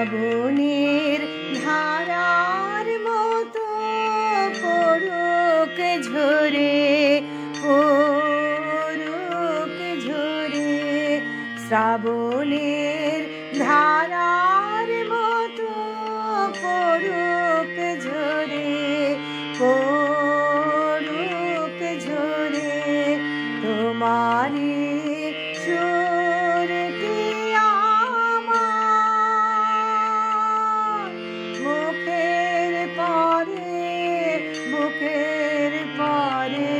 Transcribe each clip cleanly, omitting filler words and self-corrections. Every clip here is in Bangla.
শ্রাবণের ধারার মতো পড়ুক ঝরে, পড়ুক ঝরে। শ্রাবণের ধারার মতো পড়ুক ঝরে, পড়ুক ঝরে। তোমারি সুরটি আমার মুখের পরে, বুকের পরে।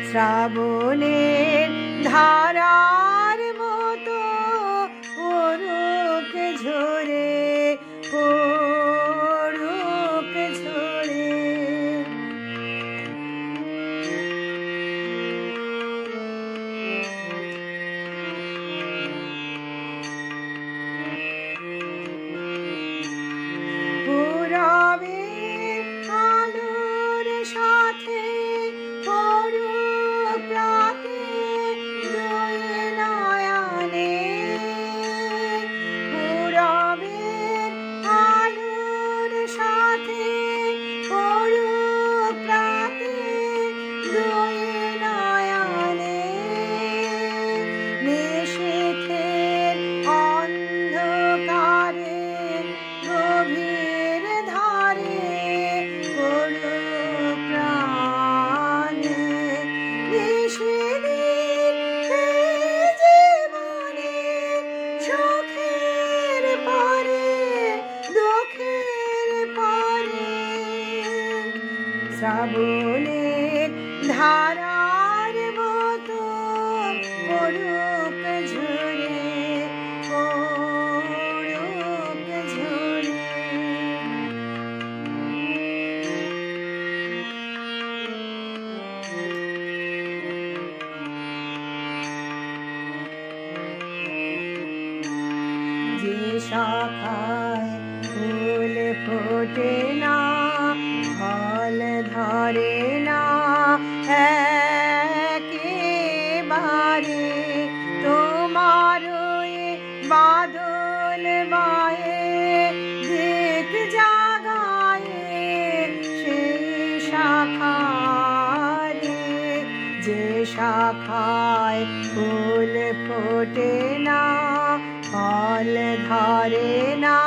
শ্রাবণের ধারার মতো পড়ুক ঝরে, পড়ুক ঝরে। পূরবের আলোর সাথে পড়ুক রাতে দুই নয়নে। পূরবের আলোর সাথে পড়ুক রাতে দুই নয়নে। নিশীথের অন্ধকারে গভীর ধারে পড়ুক প্রাণে। নিশিদিন জীবনে সুখের পরে, দুঃখের পরে। শ্রাবণের ধারার মতো পড়ুক ঝরে, পড়ুক ঝরে। যে শাখায় ফুল ফোটে না, ফল ধরে না একেবারে। তোমার বাদল বায়ে দিক জাগায়ে সেই শাখারে। যে শাখায় ফুল ফোটে না, ফল ধরে না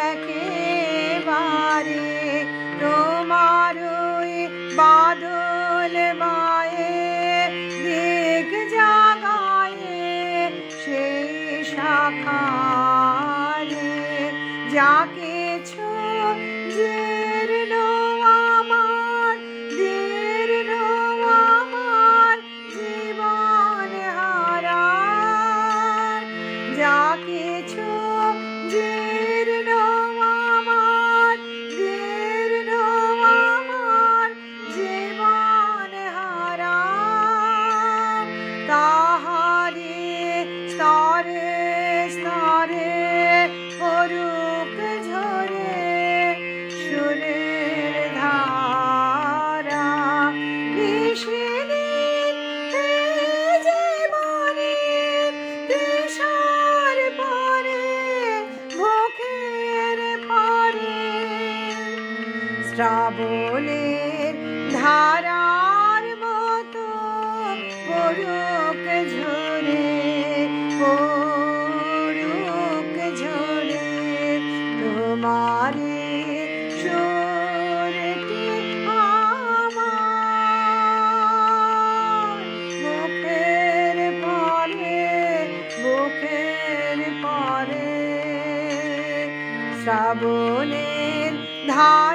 একেবারে। তোমার বাদল বায়ে দিক জাগায়ে সেই শাখারে। যাকে জীর্ণ আমার, দীর্ণ আমার জীবন হারা। যাকে জীর্ণ আমার, দীর্ণ আমার জীবন হারা। তাহারে স্তরে স্তরে পড়ুক ঝরে সুরের ধারা। নিশিদিন জীবনে তৃষার পরে, বুকের পরে। শ্রাবণের ধারার মতো পড়ুক ঝরে, পড়ুক ঝরে। তোমারি সুরটি আমার মুখের পরে, বুকের পরে। শ্রাবণের ধারা